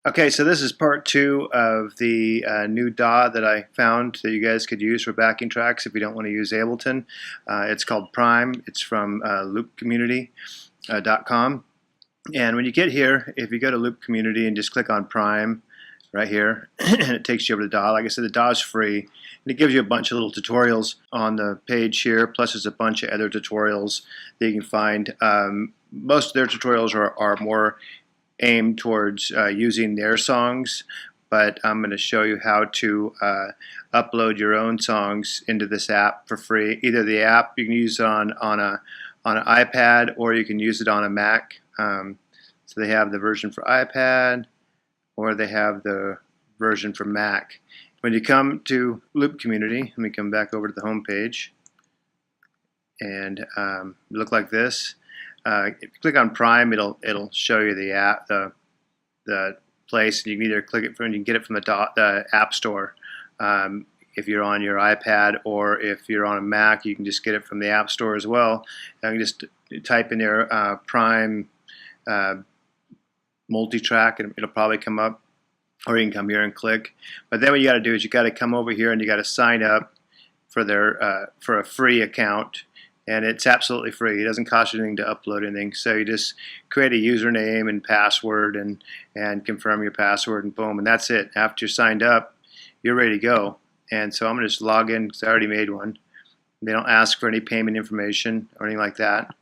Okay, so this is part two of the new DAW that I found that you guys could use for backing tracks if you don't want to use Ableton. It's called Prime. It's from loopcommunity.com. And when you get here, if you go to Loop Community and just click on Prime right here, and it takes you over to DAW. Like I said, the DAW is free, and it gives you a bunch of little tutorials on the page here, plus there's a bunch of other tutorials that you can find. Most of their tutorials are more aimed towards using their songs, but I'm going to show you how to upload your own songs into this app for free. Either the app you can use it on an iPad, or you can use it on a Mac. So they have the version for iPad, or they have the version for Mac. When you come to Loop Community, let me come back over to the home page, and look like this. If you click on Prime, it'll show you the app, the place, and you can either click it from, you can get it from the App Store. If you're on your iPad, or if you're on a Mac, you can just get it from the App Store as well. You can just type in there Prime MultiTrack, and it'll probably come up, or you can come here and click. But then what you got to do is you got to come over here and you got to sign up for their for a free account. And it's absolutely free. It doesn't cost you anything to upload anything. So you just create a username and password and confirm your password, and boom, and that's it. After you're signed up, you're ready to go. And so I'm going to just log in because I already made one. They don't ask for any payment information or anything like that.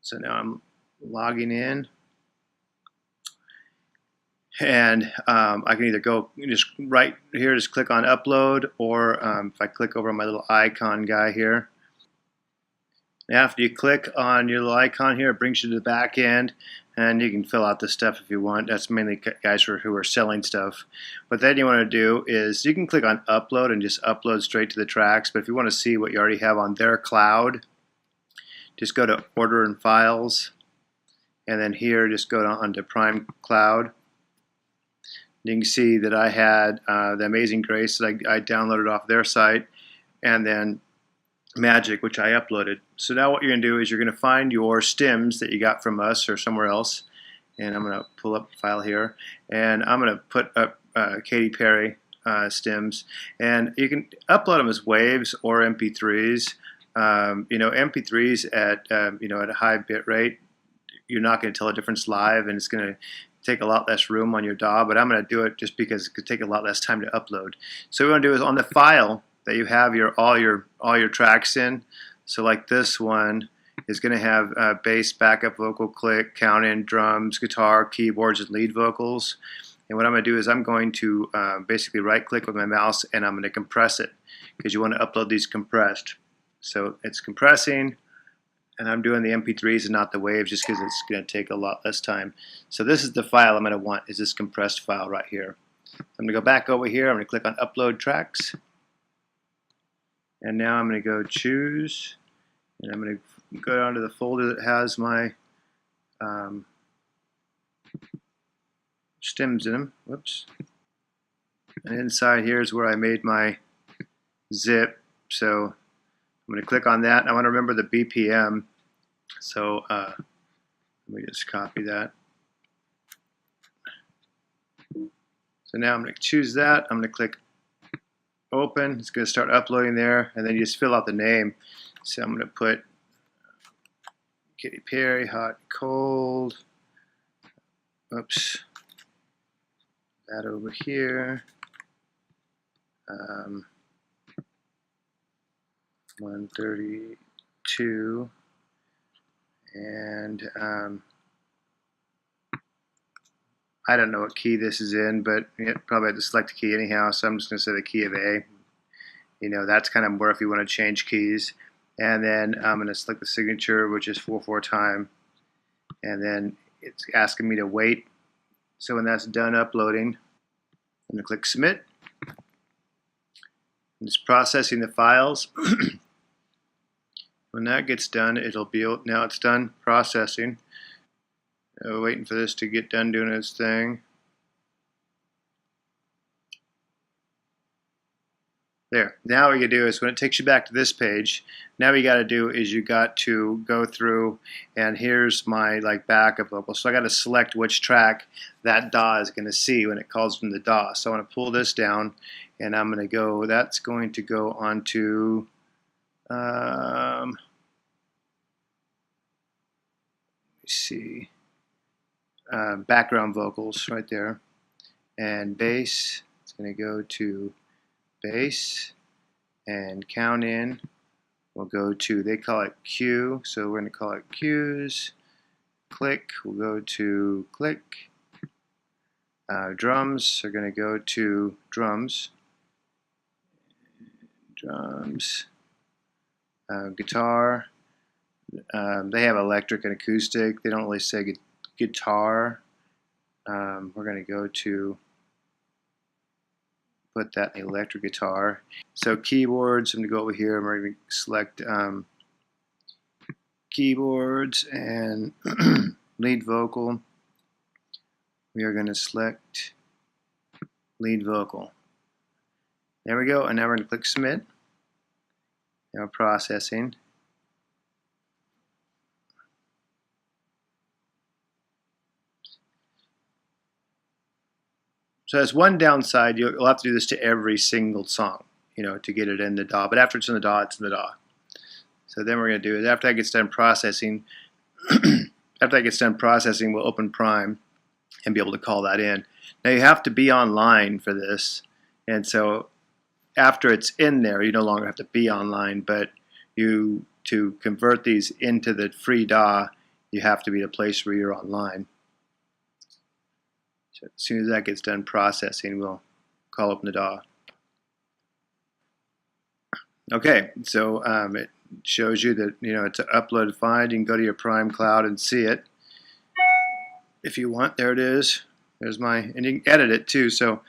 So now I'm logging in. And I can either go just right here, just click on upload, or if I click over my little icon guy here, after you click on your little icon here, it brings you to the back end, and you can fill out this stuff if you want. That's mainly guys who are selling stuff. What then you want to do is you can click on upload and just upload straight to the tracks. But if you want to see what you already have on their cloud, just go to Order and Files, and then here just go onto Prime Cloud. You can see that I had the Amazing Grace that I downloaded off their site, and then Magic, which I uploaded. So now what you're going to do is you're going to find your stems that you got from us or somewhere else, and I'm going to pull up the file here, and I'm going to put up Katy Perry stems, and you can upload them as waves or MP3s. MP3s at at a high bit rate, you're not going to tell a difference live, and it's going to take a lot less room on your DAW. But I'm going to do it just because it could take a lot less time to upload. So what we want to do is on the file that you have all your tracks in. So like this one is going to have bass, backup vocal, click, count in, drums, guitar, keyboards, and lead vocals. And what I'm going to do is I'm going to basically right click with my mouse, and I'm going to compress it, because you want to upload these compressed. So it's compressing, and I'm doing the MP3s and not the waves, just because it's going to take a lot less time. So this is the file I'm going to want, is this compressed file right here. I'm going to go back over here. I'm going to click on Upload Tracks. And now I'm going to go Choose, and I'm going to go down to the folder that has my stems in them. Whoops. And inside here is where I made my zip. So I'm going to click on that. I want to remember the BPM. So let me just copy that. So now I'm going to choose that. I'm going to click Open. It's going to start uploading there, and then you just fill out the name. So I'm going to put Katy Perry, Hot and Cold. Oops. That over here. 132. And I don't know what key this is in, but probably have to select a key anyhow, so I'm just going to say the key of A. That's kind of more if you want to change keys. And then I'm going to select the signature, which is 4/4 time. And then it's asking me to wait. So when that's done uploading, I'm going to click Submit. I'm just processing the files. When that gets done, it'll be, now it's done processing. Waiting for this to get done doing its thing. There. Now what you do is when it takes you back to this page, now what you got to do is you got to go through, and here's my like backup vocal. So I got to select which track that DAW is going to see when it calls from the DAW. So I want to pull this down, and I'm going to go. That's going to go onto. Let me see. Background vocals right there, and bass. It's going to go to bass, and count in we'll go to, they call it Q, so we're going to call it Q's. Click, we'll go to click. Drums are going to go to drums. Guitar, they have electric and acoustic. They don't really say guitar. We're going to go to put that in the electric guitar. So keyboards, I'm going to go over here and we're going to select keyboards and lead vocal. We are going to select lead vocal. There we go, and now we're going to click submit. Now processing. So there's one downside. You'll have to do this to every single song, you know, to get it in the DAW. But after it's in the DAW, it's in the DAW. So then we're going to do is after that gets done processing, we'll open Prime and be able to call that in. Now you have to be online for this, and so after it's in there, you no longer have to be online. But to convert these into the free DAW, you have to be at a place where you're online. So as soon as that gets done processing, we'll call up the DAW. Okay, so it shows you that, you know, it's an uploaded file. You can go to your Prime Cloud and see it if you want. There it is. There's my, and you can edit it too. So,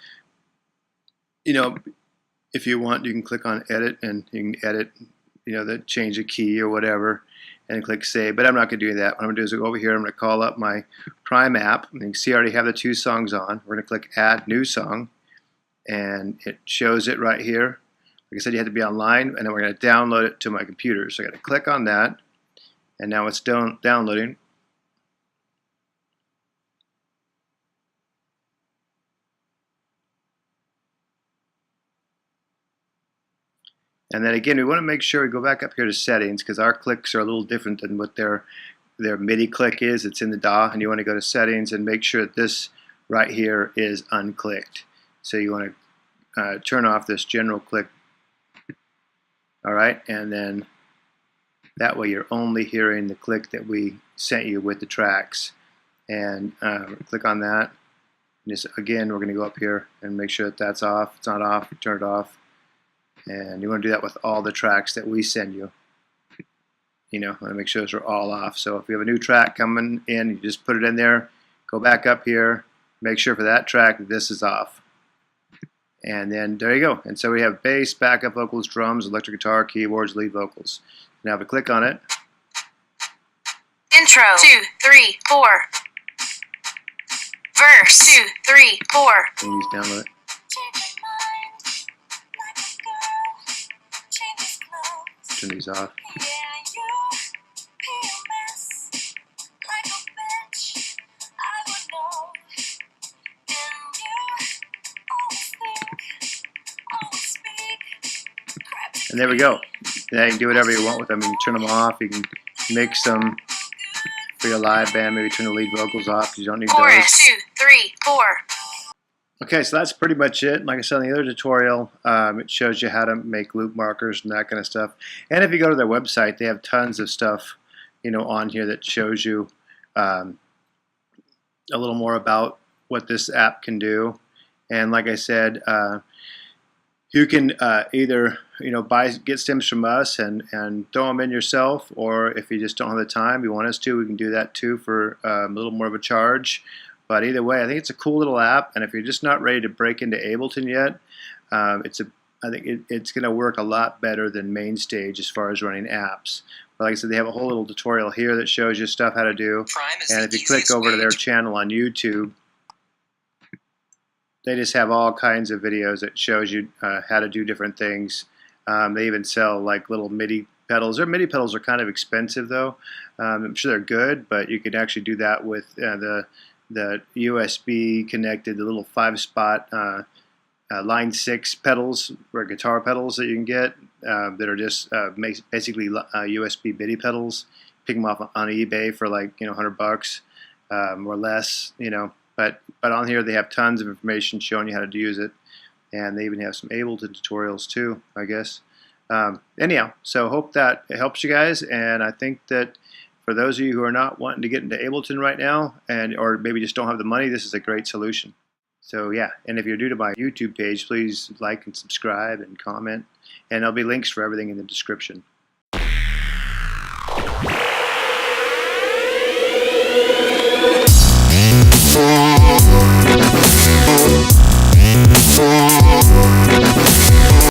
you know, if you want, you can click on edit and you can edit, you know, change the key or whatever, and click save. But I'm not going to do that. What I'm going to do is go over here. I'm going to call up my Prime app. And you can see I already have the 2 songs on. We're going to click add new song, and it shows it right here. Like I said, you have to be online, and then we're going to download it to my computer. So I got to click on that, and now it's downloading. And then again, we want to make sure we go back up here to settings, because our clicks are a little different than what their MIDI click is. It's in the DAW, and you want to go to settings and make sure that this right here is unclicked. So you want to turn off this general click. All right, and then that way you're only hearing the click that we sent you with the tracks. And click on that. And just again, we're going to go up here and make sure that that's off. If it's not off, turn it off. And you want to do that with all the tracks that we send you. You know, want to make sure those are all off. So if you have a new track coming in, you just put it in there, go back up here, make sure for that track that this is off. And then there you go. And so we have bass, backup vocals, drums, electric guitar, keyboards, lead vocals. Now if we click on it. Intro 2, 3, 4. Verse 2, 3, 4. And just download it. Turn these off. And there we go. Now you can do whatever you want with them. You can turn them off. You can mix them for your live band. Maybe turn the lead vocals off because you don't need those. Chorus 2, 3, 4. Okay, so that's pretty much it. Like I said in the other tutorial, it shows you how to make loop markers and that kind of stuff. And if you go to their website, they have tons of stuff, you know, on here that shows you a little more about what this app can do. And like I said, you can either, you know, get stems from us and throw them in yourself, or if you just don't have the time, you want us to, we can do that too for a little more of a charge. But either way, I think it's a cool little app, and if you're just not ready to break into Ableton yet, I think it's going to work a lot better than MainStage as far as running apps. But like I said, they have a whole little tutorial here that shows you stuff how to do. And if you click over to their channel on YouTube, they just have all kinds of videos that shows you how to do different things. They even sell like little MIDI pedals. Their MIDI pedals are kind of expensive though. I'm sure they're good, but you could actually do that with the USB connected, the little 5-spot line 6 pedals or guitar pedals that you can get that are just basically USB MIDI pedals. Pick them off on eBay for like $100 or less, But on here they have tons of information showing you how to use it, and they even have some Ableton tutorials too, I guess. Anyhow, so hope that it helps you guys, and I think that for those of you who are not wanting to get into Ableton right now, or maybe just don't have the money, this is a great solution. So yeah, and if you're new to my YouTube page, please like and subscribe and comment, and there'll be links for everything in the description.